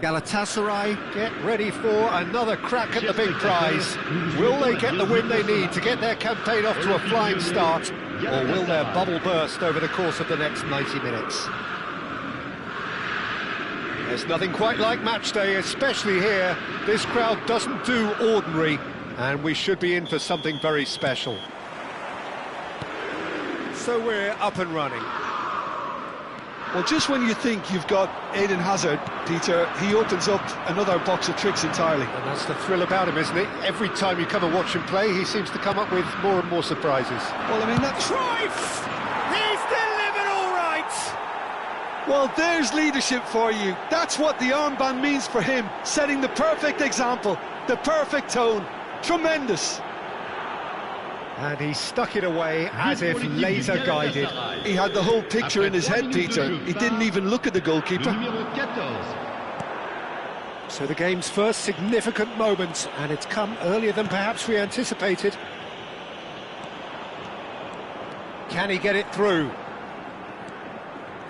Galatasaray get ready for another crack at the big prize. Will they get the win they need to get their campaign off to a flying start, or will their bubble burst over the course of the next 90 minutes? There's nothing quite like match day, especially here. This crowd doesn't do ordinary, and we should be in for something very special. So we're up and running. Well, just when you think you've got Eden Hazard, Peter, he opens up another box of tricks entirely. And that's the thrill about him, isn't it? Every time you come and watch him play, he seems to come up with more and more surprises. Well, I mean, that's... Cruyff! He's delivered all right! Well, there's leadership for you. That's what the armband means for him, setting the perfect example, the perfect tone. Tremendous. And he stuck it away as if laser-guided. He had the whole picture in his head, Peter. He didn't even look at the goalkeeper. So the game's first significant moment, and it's come earlier than perhaps we anticipated. Can he get it through?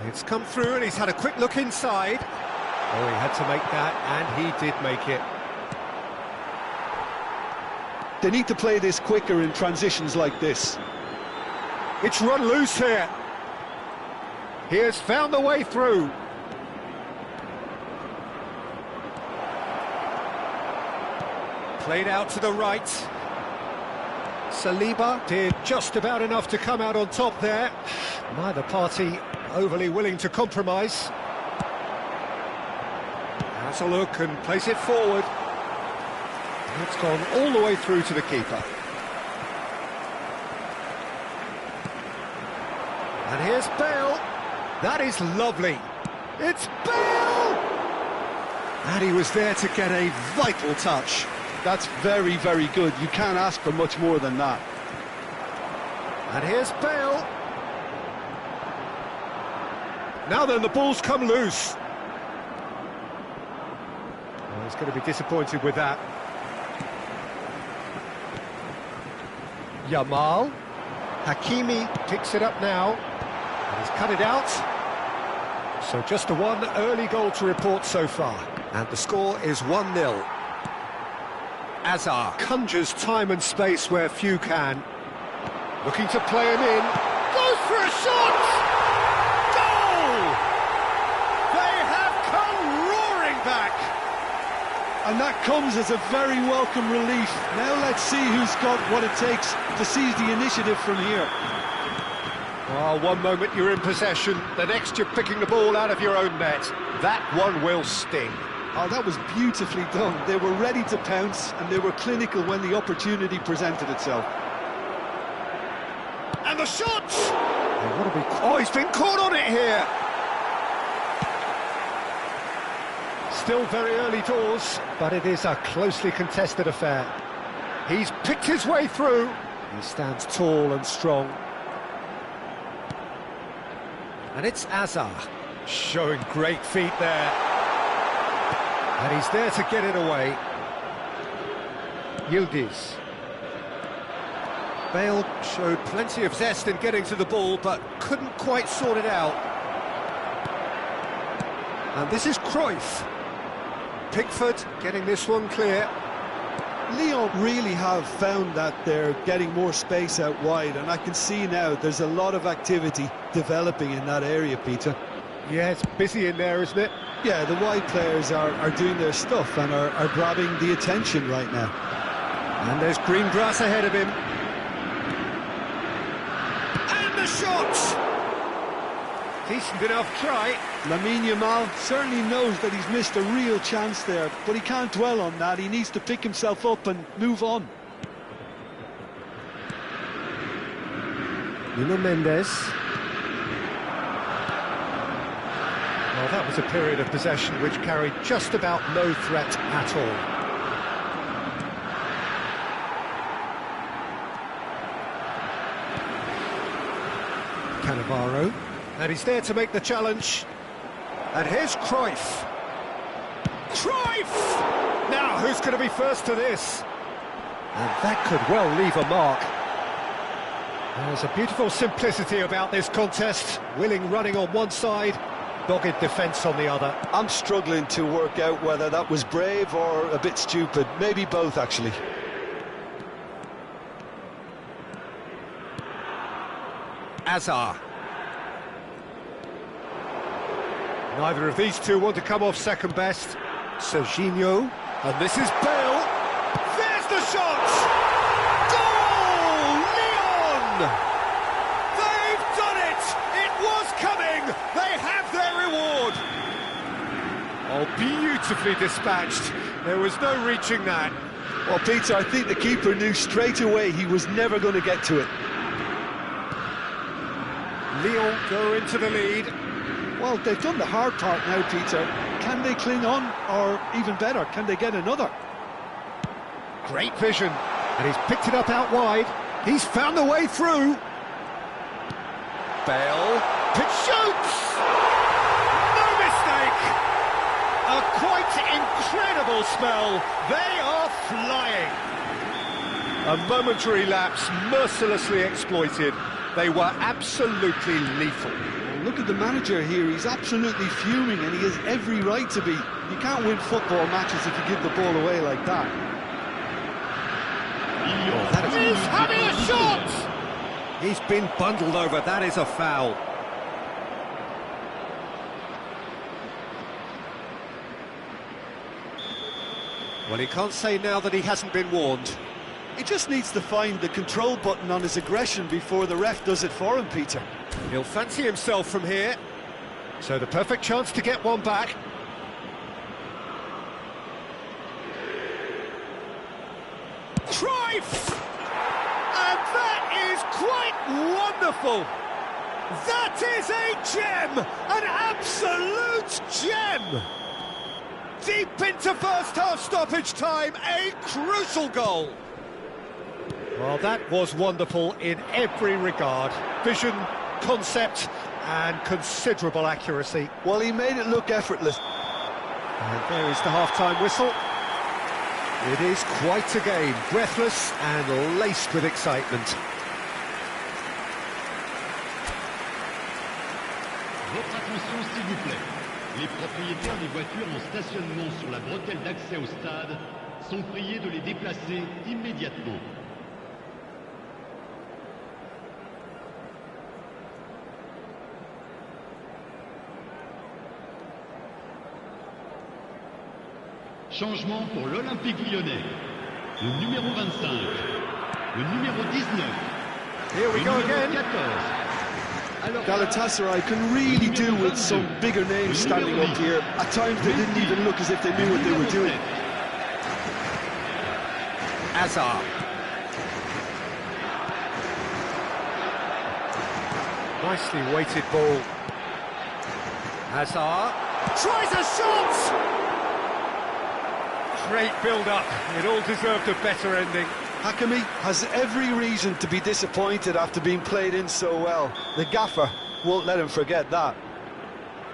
It's come through, and he's had a quick look inside. Oh, he had to make that, and he did make it. They need to play this quicker in transitions like this. It's run loose here. He has found the way through. Played out to the right. Saliba did just about enough to come out on top there. Neither party overly willing to compromise. Has a look and plays it forward. It's gone all the way through to the keeper. And here's Bale. That is lovely. It's Bale! And he was there to get a vital touch. That's very, very good. You can't ask for much more than that. And here's Bale. Now then, the ball's come loose. Well, he's going to be disappointed with that. Yamal. Hakimi picks it up now. And he's cut it out. So just the one early goal to report so far. And the score is 1-0. Azar conjures time and space where few can. Looking to play him in. Goes for a shot! Goal! They have come roaring back! And that comes as a very welcome relief. Now let's see who's got what it takes to seize the initiative from here. Oh, one moment you're in possession, the next you're picking the ball out of your own net. That one will sting. Oh, that was beautifully done. They were ready to pounce, and they were clinical when the opportunity presented itself. And the shot! Oh, he's been caught on it here! Still very early doors, but it is a closely contested affair. He's picked his way through. He stands tall and strong. And it's Azar, showing great feet there. And he's there to get it away. Yildiz. Bale showed plenty of zest in getting to the ball, but couldn't quite sort it out. And this is Cruyff. Pickford getting this one clear. Lyon really have found that they're getting more space out wide, and I can see now there's a lot of activity developing in that area, Peter. Yeah, it's busy in there, isn't it? Yeah, the wide players are doing their stuff and are grabbing the attention right now. And there's green grass ahead of him. And the shot! Decent enough try. Lamine Yamal certainly knows that he's missed a real chance there, but he can't dwell on that. He needs to pick himself up and move on. Nuno Mendes. Well, that was a period of possession which carried just about no threat at all. Cannavaro. And he's there to make the challenge. And here's Cruyff. Cruyff! Now, who's going to be first to this? And that could well leave a mark. There's a beautiful simplicity about this contest. Willing running on one side, Dogged defence on the other. I'm struggling to work out whether that was brave or a bit stupid. Maybe both, actually. Azar. Neither of these two want to come off second best. Serginho. And this is Bale. There's the shot! Goal! Lyon! They've done it! It was coming! They have their reward! Oh, beautifully dispatched. There was no reaching that. Well, Peter, I think the keeper knew straight away he was never going to get to it. Lyon go into the lead. Well, they've done the hard part now, Peter. Can they cling on, or even better, can they get another? Great vision, and he's picked it up out wide. He's found the way through. Bale, pitch shoots! No mistake! A quite incredible spell. They are flying. A momentary lapse, mercilessly exploited. They were absolutely lethal. Look at the manager here, he's absolutely fuming and he has every right to be. You can't win football matches if you give the ball away like that. He's having a shot! He's been bundled over, that is a foul. Well, he can't say now that he hasn't been warned. He just needs to find the control button on his aggression before the ref does it for him, Peter. He'll fancy himself from here. So the perfect chance to get one back. Cruyff! And that is quite wonderful! That is a gem! An absolute gem! Deep into first half stoppage time, a crucial goal! Well, that was wonderful in every regard. Vision, concept, and considerable accuracy. Well, he made it look effortless. And there is the half-time whistle. It is quite a game, breathless and laced with excitement. Votre attention, s'il vous plaît. Les propriétaires des voitures en stationnement sur la bretelle d'accès au stade sont priés de les déplacer immédiatement. Changement pour l'Olympique lyonnais. Le numéro 25, le numéro 19, Here we le go numéro again. 14. Galatasaray can really do with some bigger names standing up here. At times they didn't even look as if they knew what they were doing. Azar. Nicely weighted ball. Azar tries a shot! Great build-up. It all deserved a better ending. Hakimi has every reason to be disappointed after being played in so well. The gaffer won't let him forget that.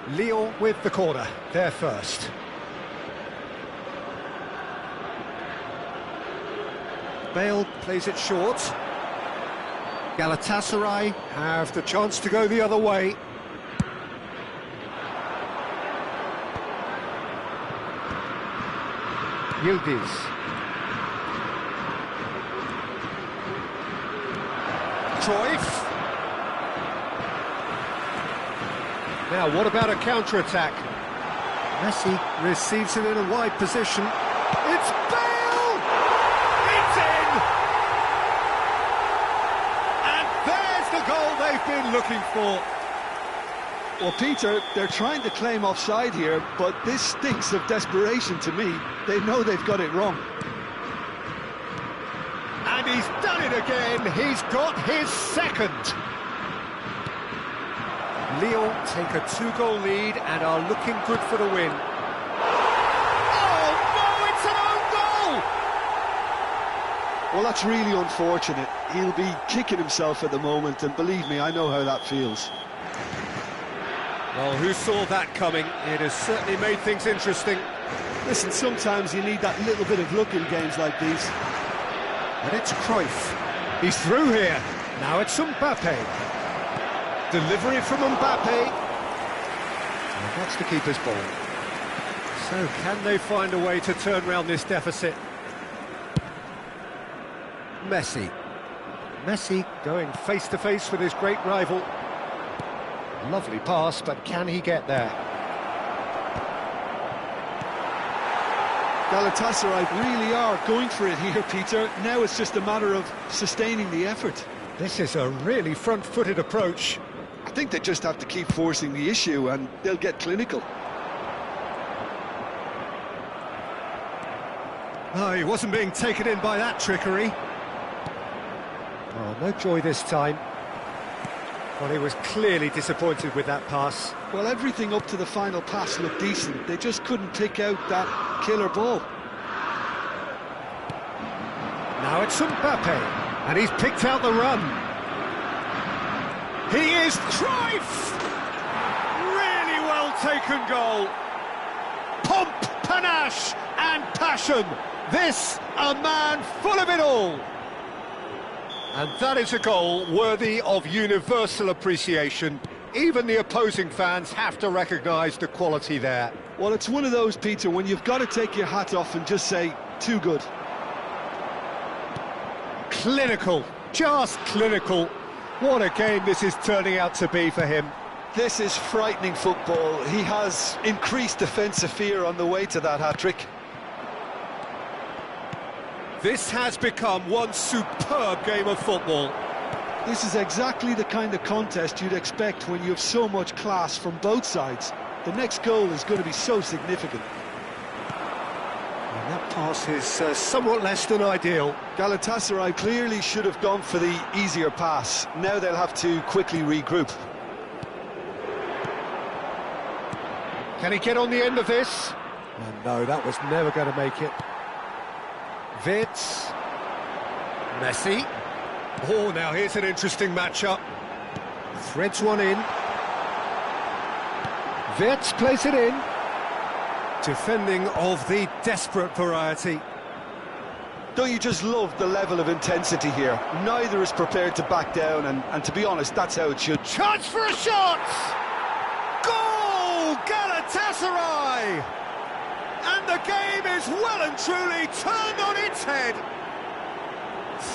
Lyon with the corner. They're first. Bale plays it short. Galatasaray have the chance to go the other way. Yildiz. Cruyff. Now, what about a counter-attack? Messi receives it in a wide position. It's Bale! It's in! And there's the goal they've been looking for. Well, Peter, they're trying to claim offside here, but this stinks of desperation to me. They know they've got it wrong. And he's done it again. He's got his second. Lyon take a 2-goal lead and are looking good for the win. Oh, no, it's an own goal! Well, that's really unfortunate. He'll be kicking himself at the moment, and believe me, I know how that feels. Well, who saw that coming? It has certainly made things interesting. Listen, sometimes you need that little bit of luck in games like these. And it's Cruyff. He's through here. Now it's Mbappe. Delivery from Mbappe. That's the keeper's ball. So can they find a way to turn round this deficit? Messi. Messi going face-to-face with his great rival. Lovely pass, but can he get there? Galatasaray really are going for it here, Peter. Now it's just a matter of sustaining the effort. This is a really front-footed approach. I think they just have to keep forcing the issue and they'll get clinical. Oh, he wasn't being taken in by that trickery. Oh, no joy this time. Well, he was clearly disappointed with that pass. Well, everything up to the final pass looked decent. They just couldn't pick out that killer ball. Now it's Mbappe, and he's picked out the run. He is Cruyff! Really well taken goal. Pomp, panache, and passion. This, a man full of it all. And that is a goal worthy of universal appreciation. Even the opposing fans have to recognise the quality there. Well, it's one of those, Peter, when you've got to take your hat off and just say, too good. Clinical, just clinical. What a game this is turning out to be for him. This is frightening football. He has increased defensive fear on the way to that hat-trick. This has become one superb game of football. This is exactly the kind of contest you'd expect when you have so much class from both sides. The next goal is going to be so significant. And that pass is somewhat less than ideal. Galatasaray clearly should have gone for the easier pass. Now they'll have to quickly regroup. Can he get on the end of this? Oh, no, that was never going to make it. Vitz. Messi. Oh, now here's an interesting matchup. Threads one in. Vitz plays it in. Defending of the desperate variety. Don't you just love the level of intensity here? Neither is prepared to back down, and to be honest, that's how it should. Chance for a shot! Goal! Galatasaray! And the game is well and truly turned on its head.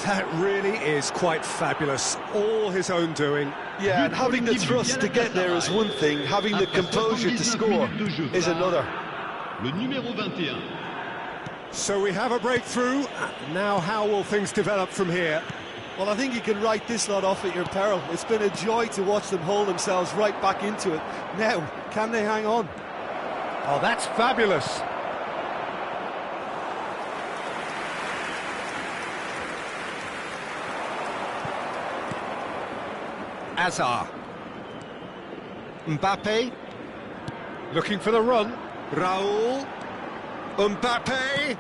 That really is quite fabulous. All his own doing. Yeah, and having the thrust to get there is one thing. Having the composure to score is another. Le numéro 21. So we have a breakthrough. Now how will things develop from here? Well, I think you can write this lot off at your peril. It's been a joy to watch them hold themselves right back into it. Now, can they hang on? Oh, that's fabulous. Azar. Mbappe. Looking for the run. Raul. Mbappe.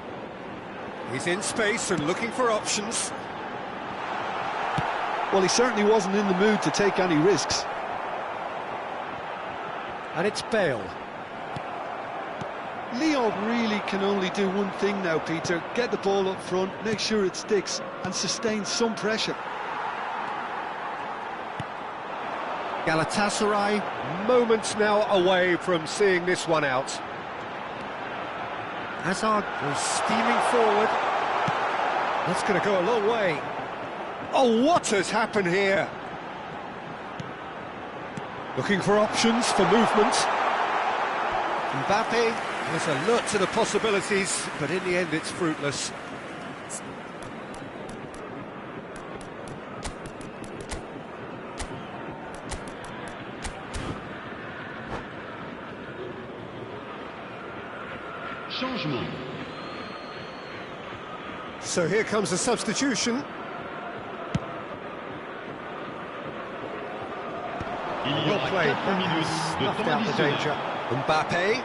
He's in space and looking for options. Well, he certainly wasn't in the mood to take any risks. And it's Bale. Lyon really can only do one thing now, Peter. Get the ball up front, make sure it sticks, and sustain some pressure. Galatasaray, moments now away from seeing this one out. Hazard goes steaming forward. That's going to go a long way. Oh, what has happened here? Looking for options for movement. Mbappe is alert to the possibilities, but in the end it's fruitless. Changement. So here comes a substitution. Il y Well aura played. 4 minutes de Snuffed temps out the additionnel. danger. Mbappe.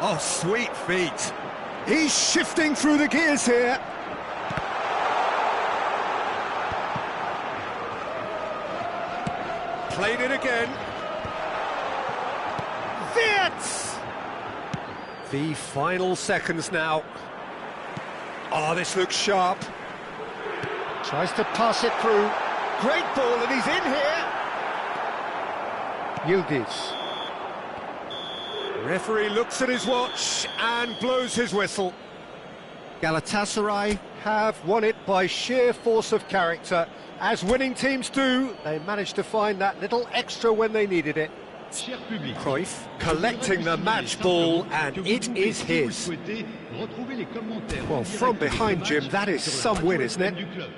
Oh, sweet feet. He's shifting through the gears here. Played it again. Vitz! The final seconds now. Oh, this looks sharp. Tries to pass it through. Great ball, and he's in here. Yildiz. Referee looks at his watch and blows his whistle. Galatasaray have won it by sheer force of character. As winning teams do, they managed to find that little extra when they needed it. Cruyff collecting the match ball, and it is his. Well, from behind, Jim, that is some win, isn't it?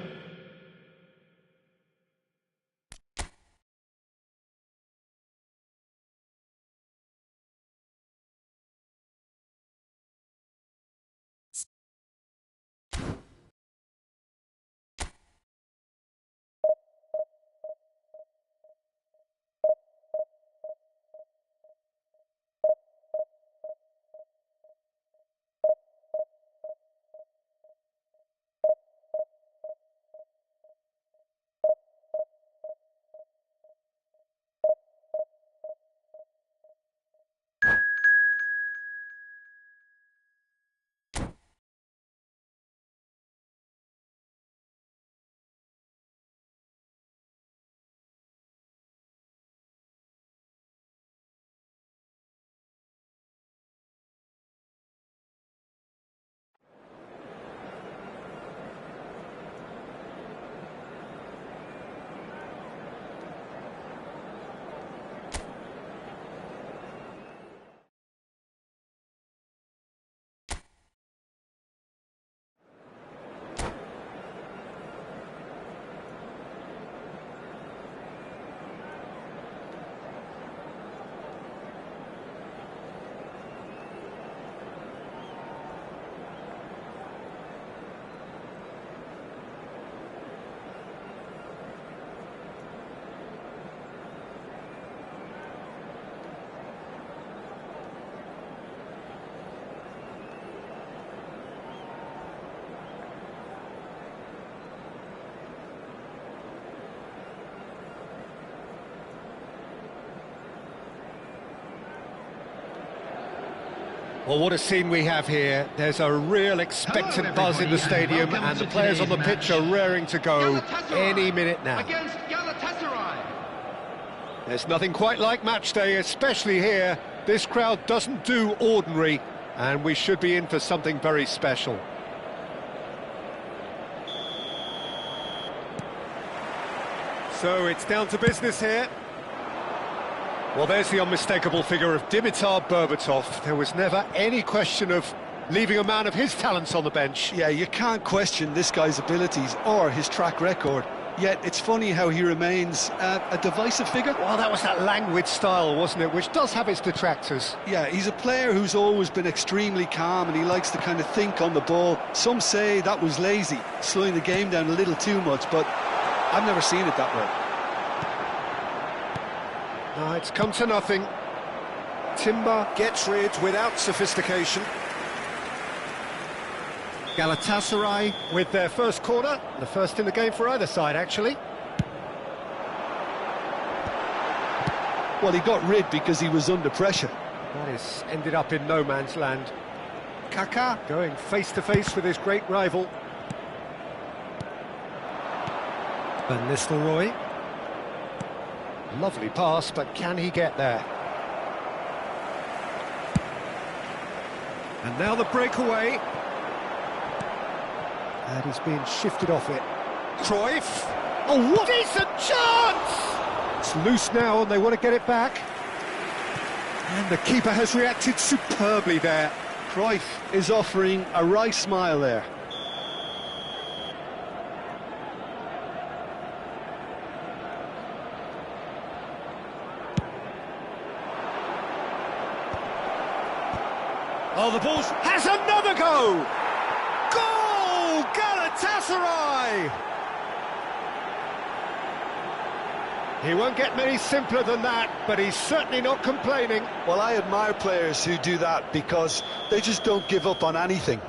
Well, what a scene we have here. There's a real expectant buzz in the stadium, and the players on the pitch are raring to go any minute now. There's nothing quite like match day, especially here. This crowd doesn't do ordinary, and we should be in for something very special. So it's down to business here. Well, there's the unmistakable figure of Dimitar Berbatov. There was never any question of leaving a man of his talents on the bench. Yeah, you can't question this guy's abilities or his track record. Yet it's funny how he remains a divisive figure. Well, that was that languid style, wasn't it, which does have its detractors. Yeah, he's a player who's always been extremely calm, and he likes to kind of think on the ball. Some say that was lazy, slowing the game down a little too much, but I've never seen it that way. No, it's come to nothing. Timber gets rid without sophistication. Galatasaray with their first corner, the first in the game for either side, actually. Well, he got rid because he was under pressure. That is ended up in no man's land. Kaká going face-to-face with his great rival. Van Nistelrooy. Lovely pass, but can he get there? And now the breakaway. And he's being shifted off it. Cruyff. Oh, what decent chance! It's loose now and they want to get it back. And the keeper has reacted superbly there. Cruyff is offering a wry smile there. Oh, the ball has another go! Goal! Galatasaray! He won't get many simpler than that, but he's certainly not complaining. Well, I admire players who do that because they just don't give up on anything.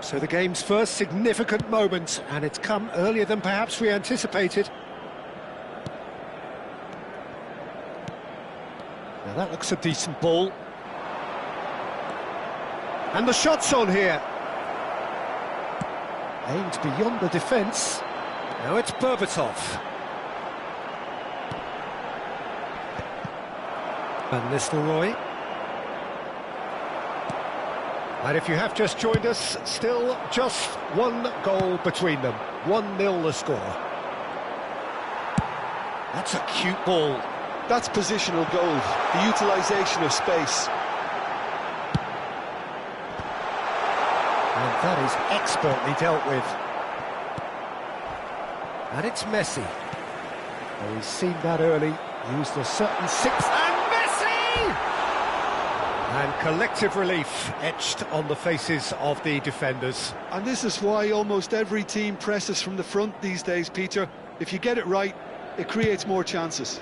So the game's first significant moment, and it's come earlier than perhaps we anticipated. Now that looks a decent ball. And the shot's on here. Aimed beyond the defence. Now it's Berbatov. Van Nistelrooy. And if you have just joined us, still just one goal between them. 1-0 the score. That's a cute ball. That's positional goal, the utilisation of space. And that is expertly dealt with. And it's Messi. Oh, he's seen that early, used a certain sixth, and Messi! And collective relief etched on the faces of the defenders. And this is why almost every team presses from the front these days, Peter. If you get it right, it creates more chances.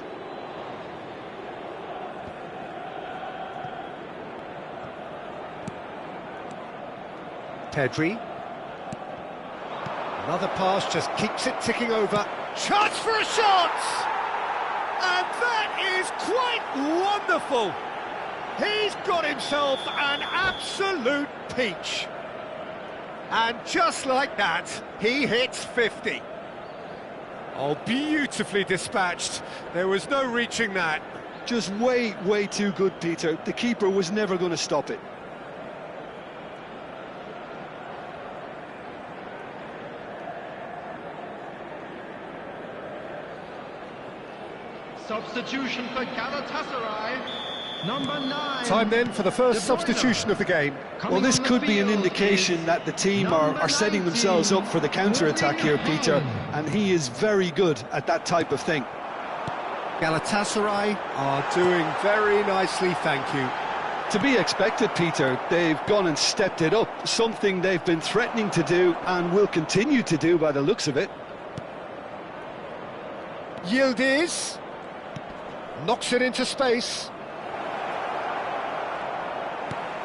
Pedri. Another pass just keeps it ticking over. Chance for a shot! And that is quite wonderful. He's got himself an absolute peach. And just like that, he hits 50. Oh, beautifully dispatched. There was no reaching that. Just way, way too good, Peter. The keeper was never going to stop it. Substitution for Galatasaray, number 9. Time then for the first substitution of the game. Well, this could be an indication that the team are setting themselves up for the counter-attack here, Peter, and he is very good at that type of thing. Galatasaray are doing very nicely, thank you. To be expected, Peter. They've gone and stepped it up, something they've been threatening to do and will continue to do by the looks of it. Yildiz knocks it into space.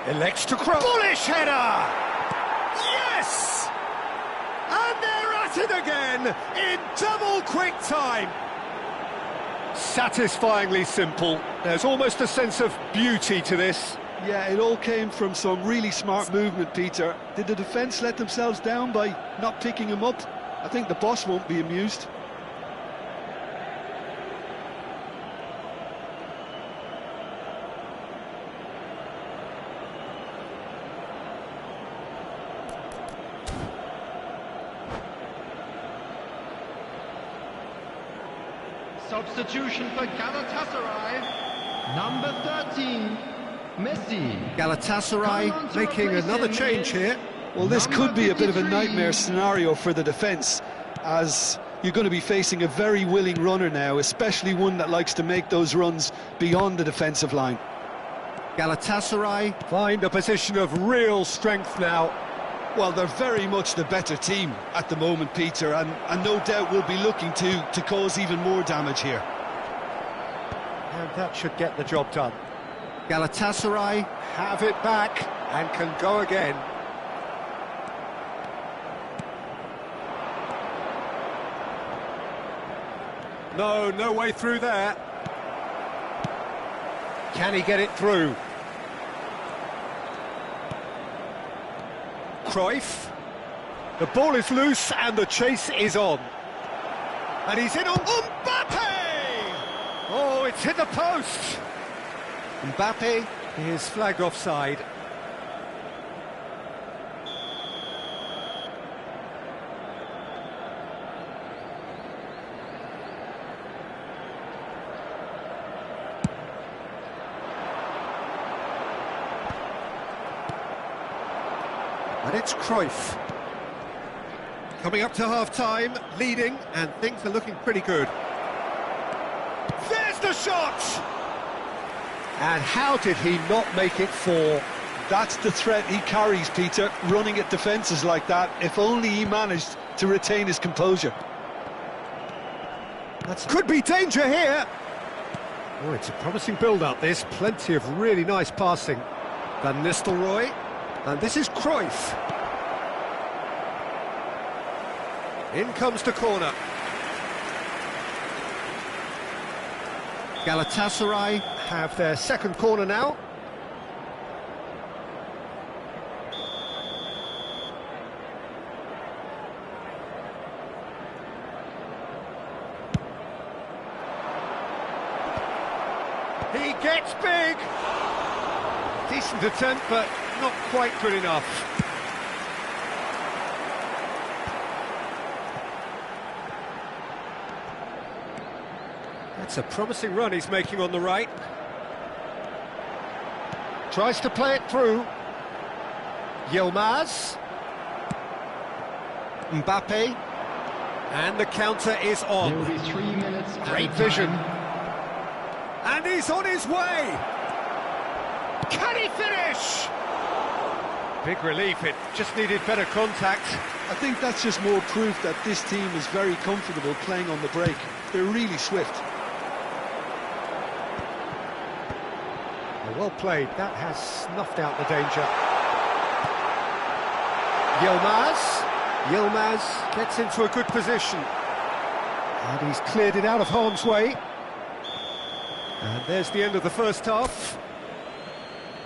Elects to cross. Bullish header! Yes! And they're at it again in double quick time. Satisfyingly simple. There's almost a sense of beauty to this. Yeah, it all came from some really smart movement, Peter. Did the defence let themselves down by not picking him up? I think the boss won't be amused. Substitution for Galatasaray, number 13, Messi. Galatasaray making another change here. Well, this could be a bit of a nightmare scenario for the defence, as you're going to be facing a very willing runner now, especially one that likes to make those runs beyond the defensive line. Galatasaray find a position of real strength now. Well, they're very much the better team at the moment, Peter, and no doubt will be looking to cause even more damage here. And that should get the job done. Galatasaray have it back and can go again. No way through there. Can he get it through? Cruyff. The ball is loose and the chase is on. And he's in on Mbappe! Oh, it's hit the post. Mbappe is flagged offside. And it's Cruyff. Coming up to half-time, leading, and things are looking pretty good. There's the shot! And how did he not make it 4? That's the threat he carries, Peter, running at defences like that. If only he managed to retain his composure. That could be danger here. Oh, it's a promising build-up, this. Plenty of really nice passing. Van Nistelrooy. And this is Cruyff. In comes the corner. Galatasaray have their second corner now. He gets big! Decent attempt, but not quite good enough. That's a promising run he's making on the right. Tries to play it through. Yilmaz. Mbappe. And the counter is on. There will be 3 minutes. Great vision. And he's on his way! Can he finish? Big relief, it just needed better contact. I think that's just more proof that this team is very comfortable playing on the break. They're really swift. Well played, that has snuffed out the danger. Yilmaz gets into a good position. And he's cleared it out of harm's way. And there's the end of the first half.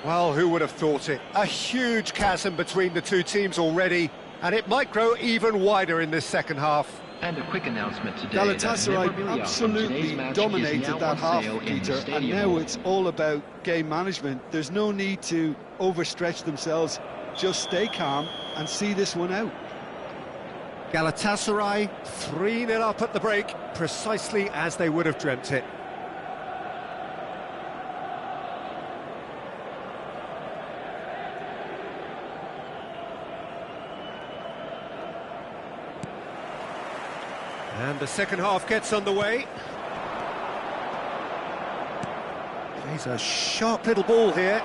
Well, who would have thought it? A huge chasm between the two teams already, and it might grow even wider in this second half. And a quick announcement today. Galatasaray absolutely dominated that half, Peter, and now it's all about game management. There's no need to overstretch themselves. Just stay calm and see this one out. Galatasaray 3-0 up at the break, precisely as they would have dreamt it. And the second half gets underway. Plays a sharp little ball here.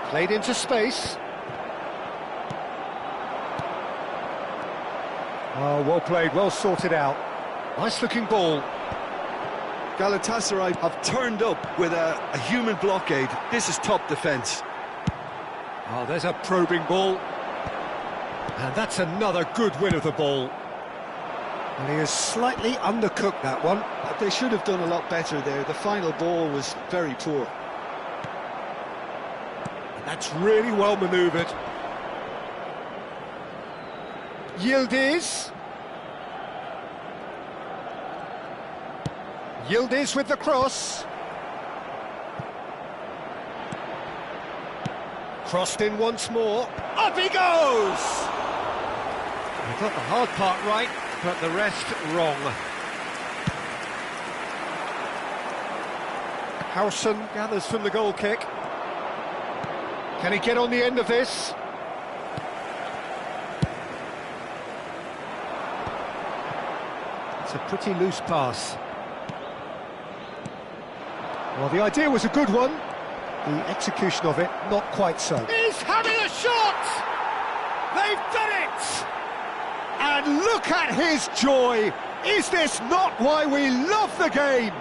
Played into space. Oh, well played, well sorted out. Nice looking ball. Galatasaray have turned up with a human blockade. This is top defence. Oh, there's a probing ball. And that's another good win of the ball. And he has slightly undercooked that one. They should have done a lot better there. The final ball was very poor. That's really well manoeuvred. Yildiz. Yildiz with the cross. Crossed in once more. Up he goes! He got the hard part right, but the rest wrong. Howson gathers from the goal kick. Can he get on the end of this? It's a pretty loose pass. Well, the idea was a good one. The execution of it, not quite so. He's having a shot! They've done it! And look at his joy! Is this not why we love the game?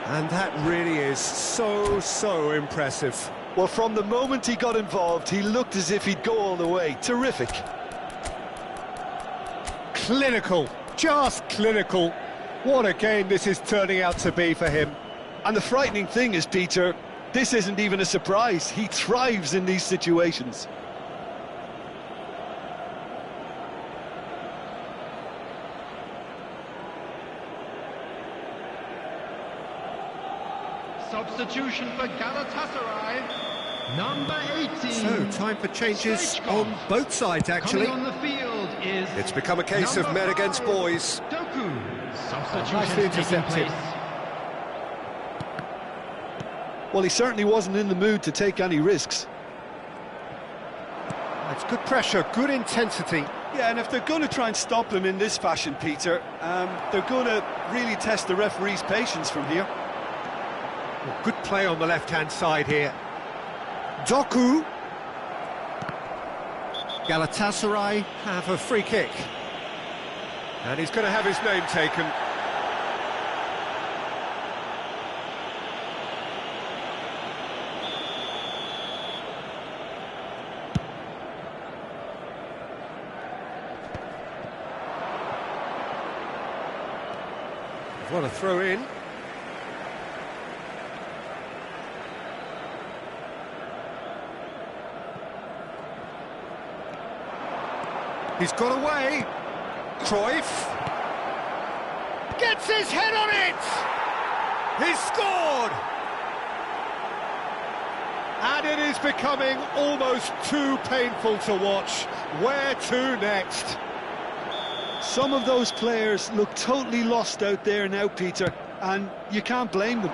And that really is so impressive. Well, from the moment he got involved, he looked as if he'd go all the way. Terrific. Clinical, just clinical. What a game this is turning out to be for him. And the frightening thing is, Peter, this isn't even a surprise. He thrives in these situations. Substitution for Galatasaray, number 18. So, time for changes on both sides, actually. Coming on the field is It's become a case of men against boys. Doku. Substitution Nicely taking intercepted. place. Well, he certainly wasn't in the mood to take any risks. That's good pressure, good intensity. Yeah, and if they're going to try and stop him in this fashion, Peter, they're going to really test the referee's patience from here. Well, good play on the left-hand side here. Doku. Galatasaray have a free kick. And he's going to have his name taken. What a throw in. He's got away. Cruyff gets his head on it. He's scored! And it is becoming almost too painful to watch. Where to next? Some of those players look totally lost out there now, Peter, and you can't blame them.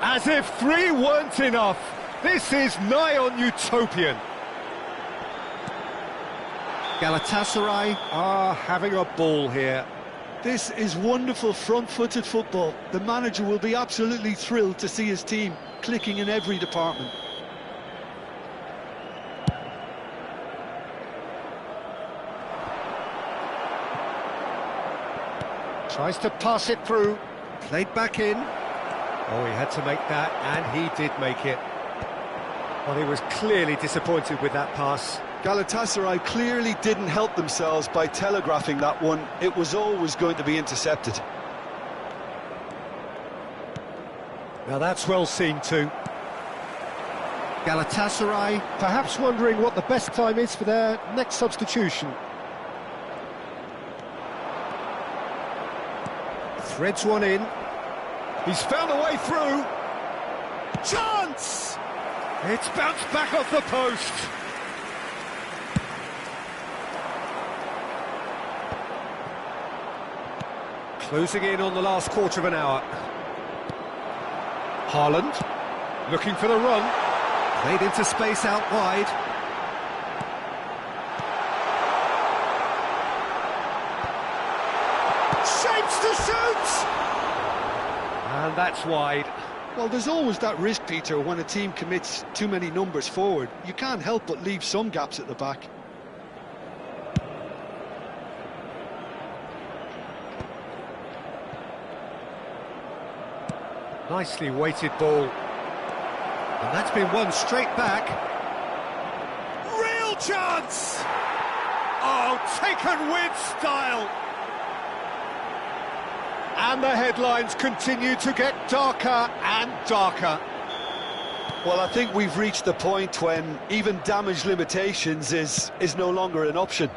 As if 3 weren't enough. This is nigh on utopian. Galatasaray are having a ball here. This is wonderful front-footed football. The manager will be absolutely thrilled to see his team clicking in every department. Tries to pass it through. Played back in. Oh, he had to make that, and he did make it. Well, he was clearly disappointed with that pass. Galatasaray clearly didn't help themselves by telegraphing that one. It was always going to be intercepted. Now that's well seen too. Galatasaray perhaps wondering what the best time is for their next substitution. Threads one in. He's found a way through. Chance! It's bounced back off the post. Closing in on the last quarter of an hour. Haaland, looking for the run. Played into space out wide. Shapes to shoot! And that's wide. Well, there's always that risk, Peter, when a team commits too many numbers forward. You can't help but leave some gaps at the back. Nicely weighted ball. And that's been won straight back. Real chance! Oh, taken with style! And the headlines continue to get darker and darker. Well, I think we've reached the point when even damage limitations is no longer an option.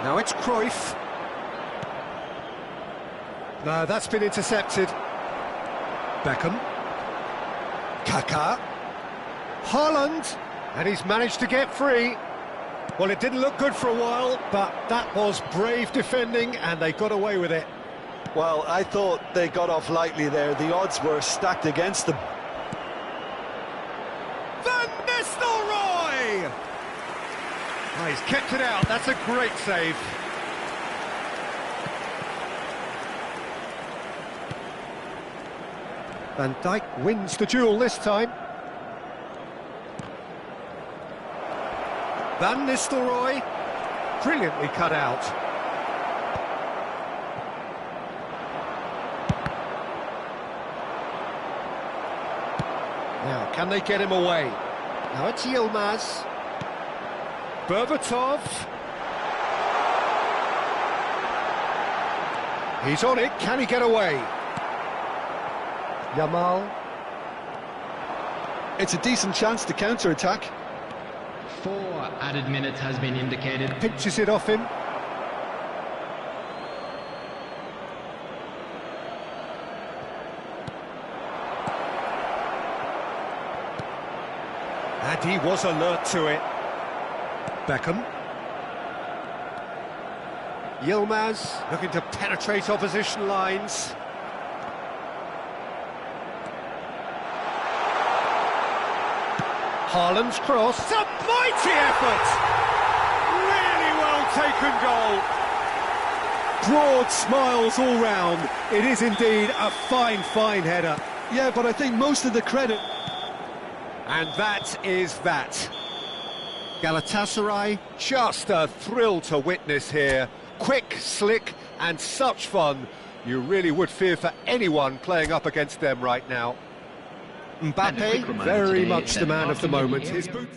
Now it's Cruyff. No, that's been intercepted. Beckham. Kaká. Haaland. And he's managed to get free. Well, it didn't look good for a while, but that was brave defending, and they got away with it. Well, I thought they got off lightly there. The odds were stacked against them. Van Nistelrooy! Oh, he's kept it out. That's a great save. Van Dijk wins the duel this time. Van Nistelrooy, brilliantly cut out. Now, can they get him away? Now it's Yilmaz. Berbatov. He's on it, can he get away? Yamal. It's a decent chance to counter-attack. 4 added minutes has been indicated. Pinches it off him. And he was alert to it. Beckham. Yilmaz looking to penetrate opposition lines. Haaland's cross. It's a mighty effort! Really well taken goal. Broad smiles all round. It is indeed a fine, fine header. Yeah, but I think most of the credit... And that is that. Galatasaray, just a thrill to witness here. Quick, slick, and such fun. You really would fear for anyone playing up against them right now. Mbappe, very much the man of the moment. His boots...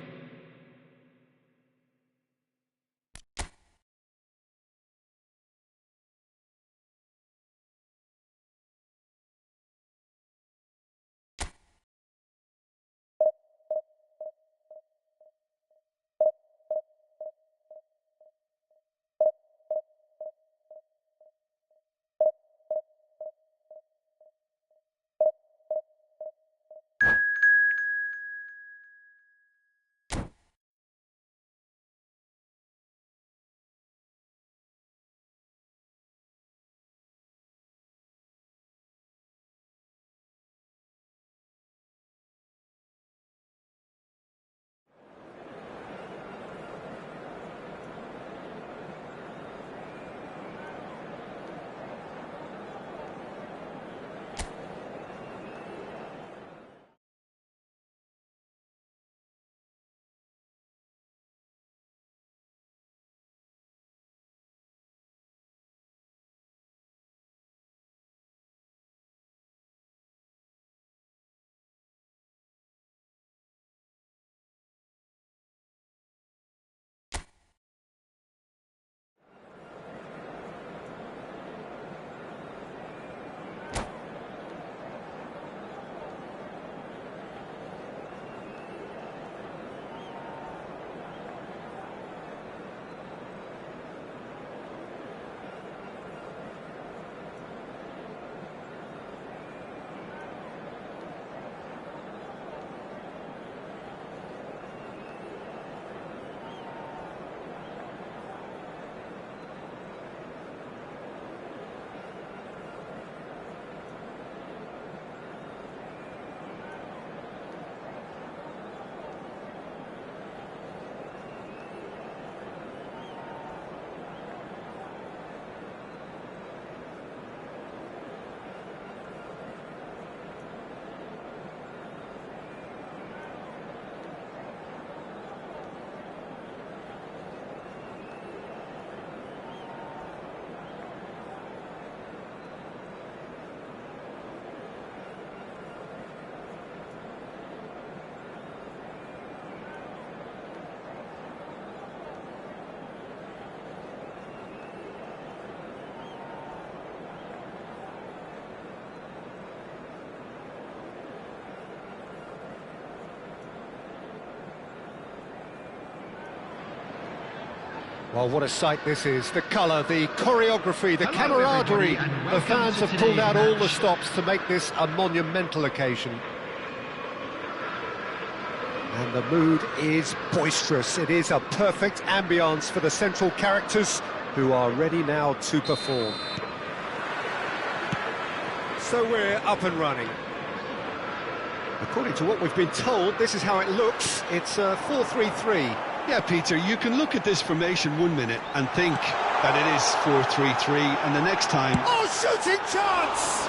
Well, what a sight this is. The colour, the choreography, the Hello, camaraderie. everybody, and The welcome fans to have pulled out today's all the match. stops to make this a monumental occasion. And the mood is boisterous. It is a perfect ambience for the central characters who are ready now to perform. So we're up and running. According to what we've been told, this is how it looks. It's a 4-3-3. Yeah, Peter, you can look at this formation 1 minute and think that it is 4-3-3, and the next time... Oh, shooting chance!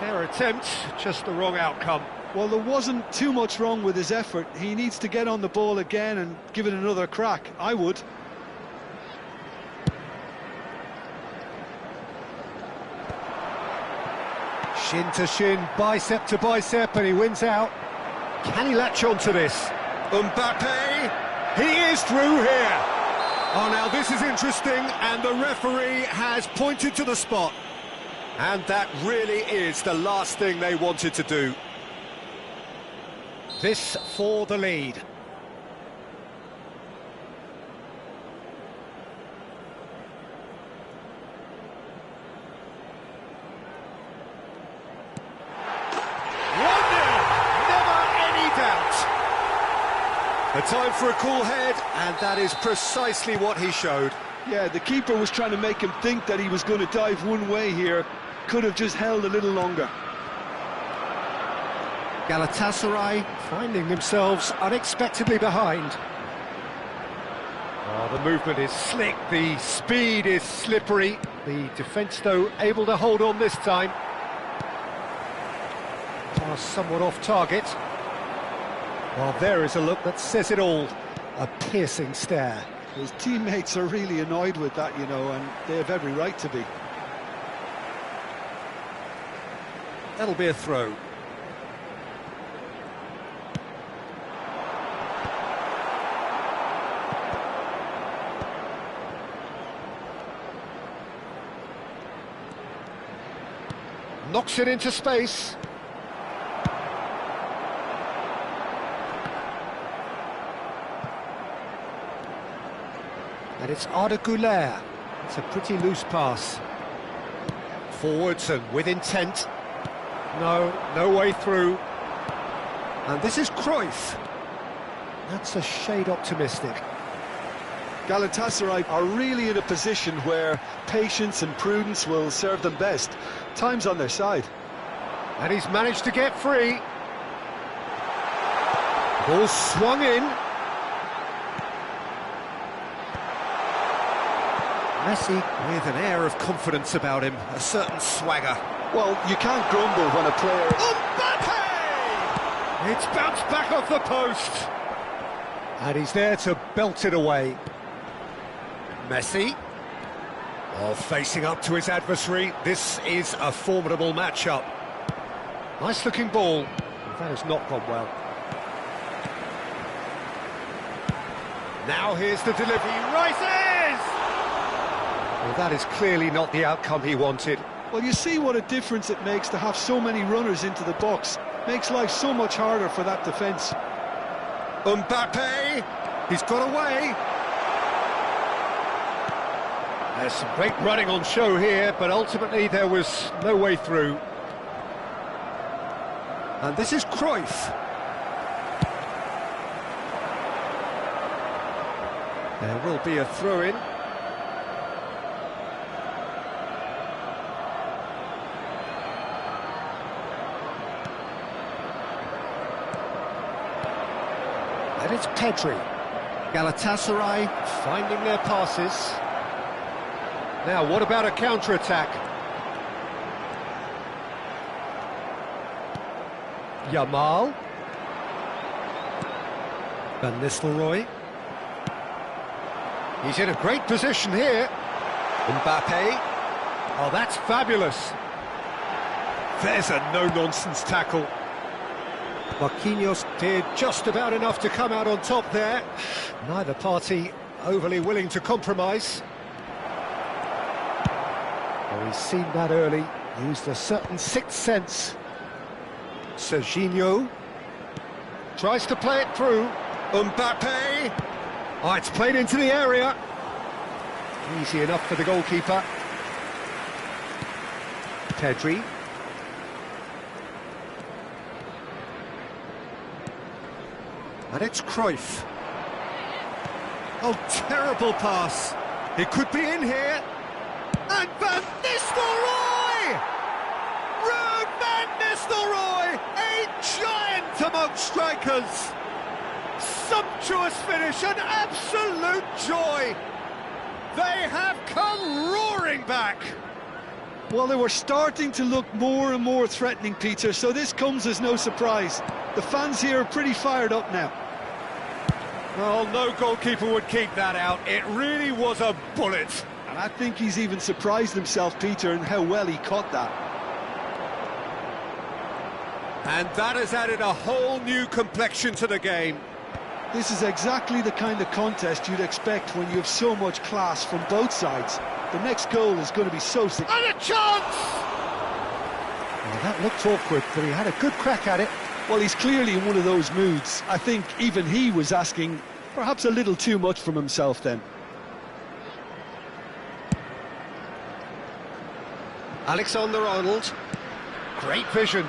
Fair attempt, just the wrong outcome. Well, there wasn't too much wrong with his effort. He needs to get on the ball again and give it another crack. I would. Shin to shin, bicep to bicep, and he wins out. Can he latch on to this? Mbappe, he is through here. Oh, now this is interesting, and the referee has pointed to the spot. And that really is the last thing they wanted to do. This for the lead. A time for a cool head, and that is precisely what he showed. Yeah, the keeper was trying to make him think that he was going to dive one way here. Could have just held a little longer. Galatasaray finding themselves unexpectedly behind. Oh, the movement is slick, the speed is slippery. The defence, though, able to hold on this time. Pass somewhat off target. Well, there is a look that says it all. A piercing stare. His teammates are really annoyed with that, you know, and they have every right to be. That'll be a throw. Knocks it into space. And it's Arda Güler. It's a pretty loose pass. Forwards and with intent. No way through. And this is Cruyff. That's a shade optimistic. Galatasaray are really in a position where patience and prudence will serve them best. Time's on their side. And he's managed to get free. Ball swung in. Messi with an air of confidence about him, a certain swagger. Well, you can't grumble when a player... Mbappe! It's bounced back off the post. And he's there to belt it away. Messi. Oh, facing up to his adversary. This is a formidable matchup. Nice looking ball. That has not gone well. Now here's the delivery. He rises! Well, that is clearly not the outcome he wanted. Well, you see what a difference it makes to have so many runners into the box. Makes life so much harder for that defence. Mbappe! He's got away! There's some great running on show here, but ultimately there was no way through. And this is Cruyff. There will be a throw-in. And it's Pedri. Galatasaray finding their passes. Now, what about a counter-attack? Yamal. Van Nistelrooy. He's in a great position here. Mbappe. Oh, that's fabulous. There's a no-nonsense tackle. Marquinhos did just about enough to come out on top there. Neither party overly willing to compromise. Oh, he's seen that early, used a certain sixth sense. Serginho tries to play it through. Mbappe, Oh, it's played into the area. Easy enough for the goalkeeper. Pedri. And it's Cruyff. Oh, terrible pass. It could be in here. And Van Nistelrooy! Ruud Van Nistelrooy! A giant among strikers! Sumptuous finish, an absolute joy! They have come roaring back! Well, they were starting to look more and more threatening, Peter, so this comes as no surprise. The fans here are pretty fired up now. Well, no goalkeeper would keep that out. It really was a bullet. And I think he's even surprised himself, Peter, in how well he caught that. And that has added a whole new complexion to the game. This is exactly the kind of contest you'd expect when you have so much class from both sides. The next goal is going to be so sick. And a chance! Well, that looked awkward, but he had a good crack at it. Well, he's clearly in one of those moods. I think even he was asking perhaps a little too much from himself then. Alexander-Arnold. Great vision.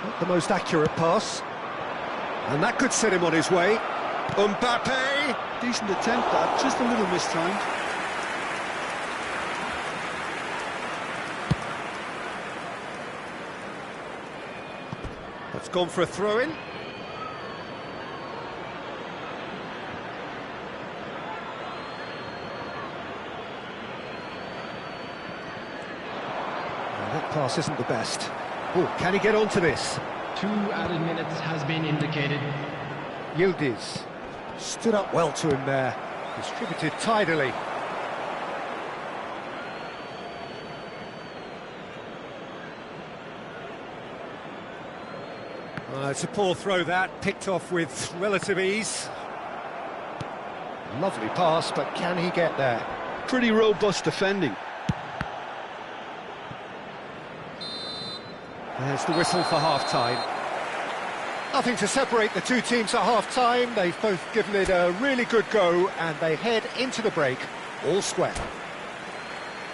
Not the most accurate pass. And that could set him on his way. Mbappe. Decent attempt, that. Just a little mistimed. That's gone for a throw-in. That pass isn't the best. Oh, can he get onto this? 2 added minutes has been indicated. Yildiz stood up well to him there. Distributed tidily. It's a poor throw that, picked off with relative ease. Lovely pass, but can he get there? Pretty robust defending. There's the whistle for half-time. Nothing to separate the two teams at half-time. They've both given it a really good go, and they head into the break all square.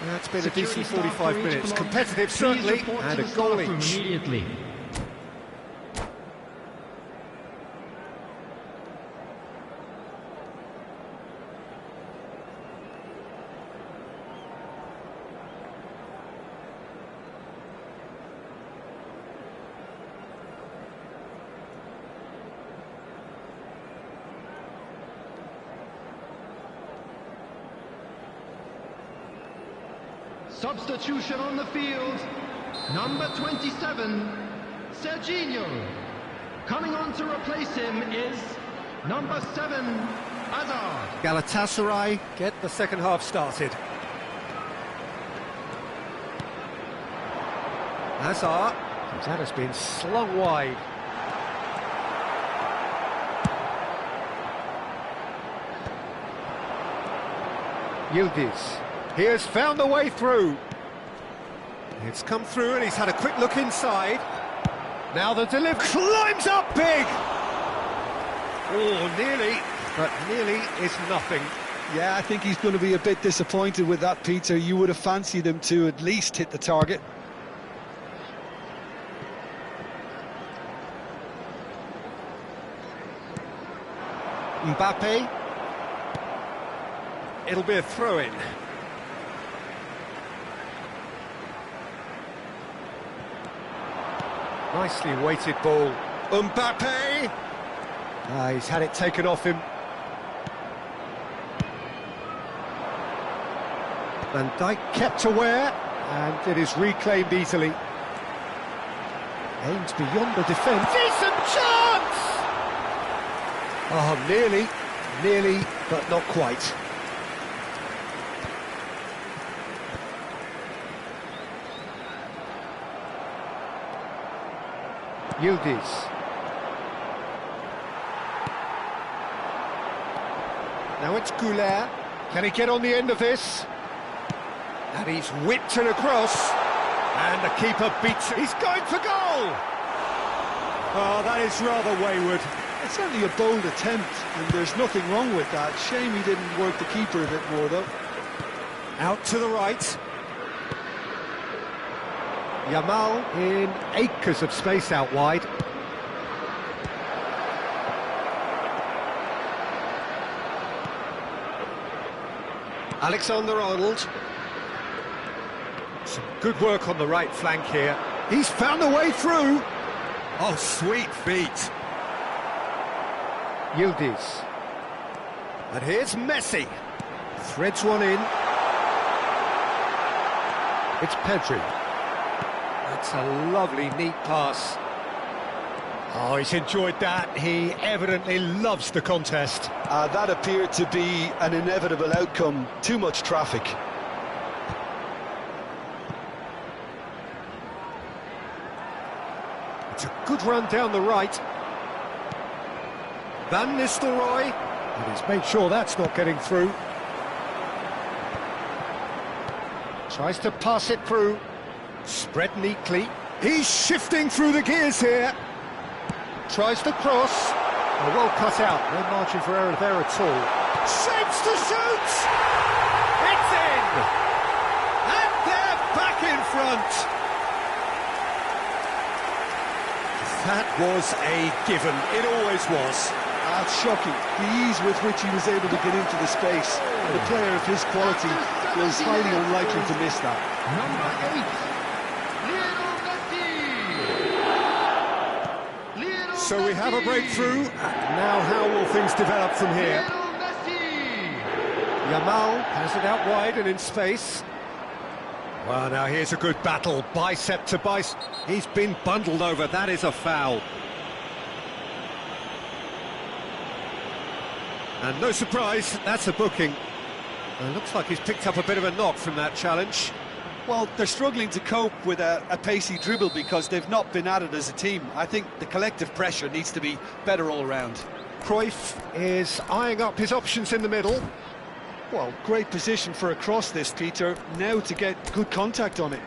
That's been a decent 45 minutes. Competitive, certainly, and a goal each. Immediately. Substitution on the field, number 27, Serginho. Coming on to replace him is number 7, Hazard. Galatasaray get the second half started. Hazard, that has been slung wide. Yildiz. He has found the way through. It's come through and he's had a quick look inside. Now the delivery climbs up big. Oh, nearly, but nearly is nothing. Yeah, I think he's going to be a bit disappointed with that, Peter. You would have fancied him to at least hit the target. Mbappe. It'll be a throw-in. Nicely weighted ball. Mbappe! He's had it taken off him. Van Dijk kept aware, and it is reclaimed easily. Aims beyond the defence. Decent chance! Oh, nearly, but not quite. Yildiz. Now it's Goulet. Can he get on the end of this? And he's whipped it across. And the keeper beats it. He's going for goal! Oh, that is rather wayward. It's certainly a bold attempt, and there's nothing wrong with that. Shame he didn't work the keeper a bit more, though. Out to the right. Yamal in acres of space out wide. Alexander-Arnold. Some good work on the right flank here. He's found a way through. Oh, sweet feet. Yildiz. And here's Messi. Threads one in. It's Pedri. That's a lovely, neat pass. Oh, he's enjoyed that. He evidently loves the contest. That appeared to be an inevitable outcome. Too much traffic. It's a good run down the right. Van Nistelrooy. And he's made sure that's not getting through. Tries to pass it through. Spread neatly. He's shifting through the gears here. Tries to cross. Oh, well cut out. No margin for error there at all. Shapes to shoot! It's in! And they're back in front! That was a given. It always was. That's shocking. The ease with which he was able to get into the space. The player of his quality was highly unlikely to miss that. So we have a breakthrough. Now how will things develop from here? Yamal has it out wide and in space. Well, now here's a good battle. Bicep to bicep. He's been bundled over. That is a foul. And no surprise, that's a booking. It looks like he's picked up a bit of a knock from that challenge. Well, they're struggling to cope with a pacey dribble because they've not been at it as a team. I think the collective pressure needs to be better all around. Cruyff is eyeing up his options in the middle. Well, great position for a cross this, Peter. Now to get good contact on it.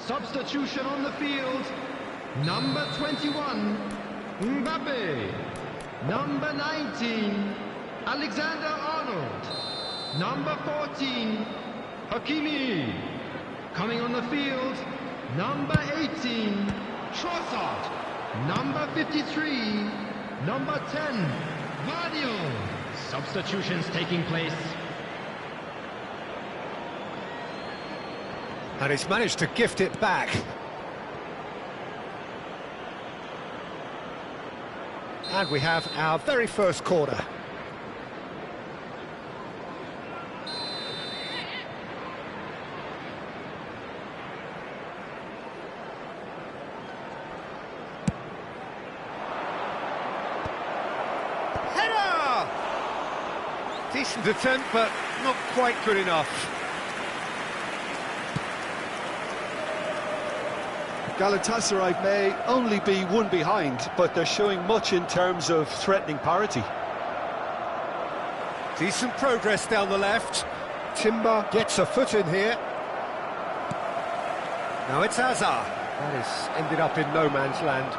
Substitution on the field. Number 21, Mbappe. Number 19, Alexander-Arnold. Number 14, Hakimi. Coming on the field, number 18, Trossard. Number 53, number 10, Vardiol. Substitutions taking place. And he's managed to gift it back. And we have our very first corner. Header! Decent attempt, but not quite good enough. Galatasaray may only be one behind, but they're showing much in terms of threatening parity. Decent progress down the left. Timber gets a foot in here. Now it's Hazard. That has ended up in no man's land.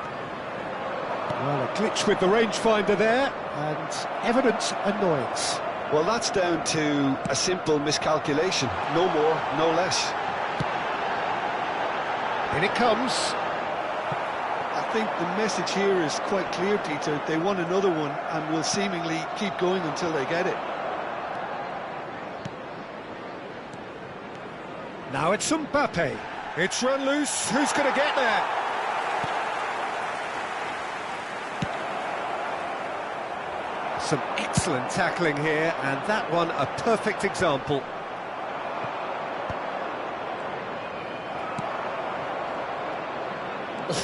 Well, a glitch with the rangefinder there, and evident annoyance. Well, that's down to a simple miscalculation. No more, no less. In it comes. I think the message here is quite clear, Peter. They want another one and will seemingly keep going until they get it. Now it's Mbappe. It's run loose. Who's going to get there? Some excellent tackling here, and that one a perfect example.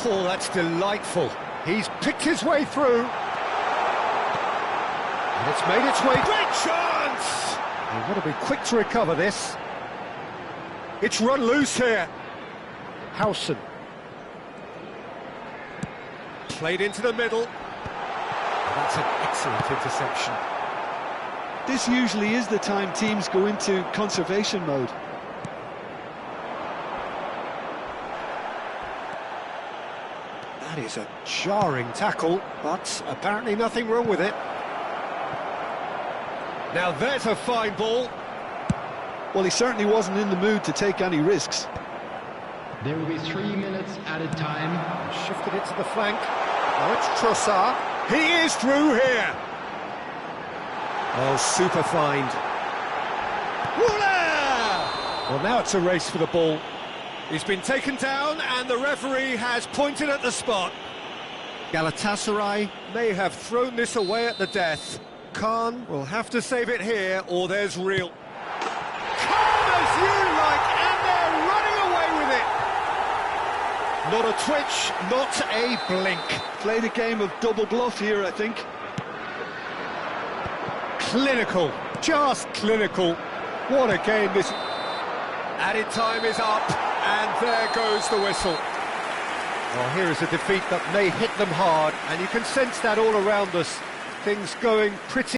Oh, that's delightful. He's picked his way through. And it's made its way. Great chance! You've got to be quick to recover this. It's run loose here. Howson. Played into the middle. That's an excellent interception. This usually is the time teams go into conservation mode. That is a jarring tackle, but apparently nothing wrong with it. Now there's a fine ball. Well, he certainly wasn't in the mood to take any risks. There will be 3 minutes added time. Shifted it to the flank. Now it's Trossard. He is through here. Oh, super find. Woola! Well, now it's a race for the ball. He's been taken down and the referee has pointed at the spot. Galatasaray may have thrown this away at the death. Khan will have to save it here or there's real... Calm as you like, and they're running away with it. Not a twitch, not a blink. Played a game of double bluff here, I think. Clinical, just clinical. What a game this... Added time is up, and there goes the whistle. Well, here is a defeat that may hit them hard, and you can sense that all around us. Things going pretty...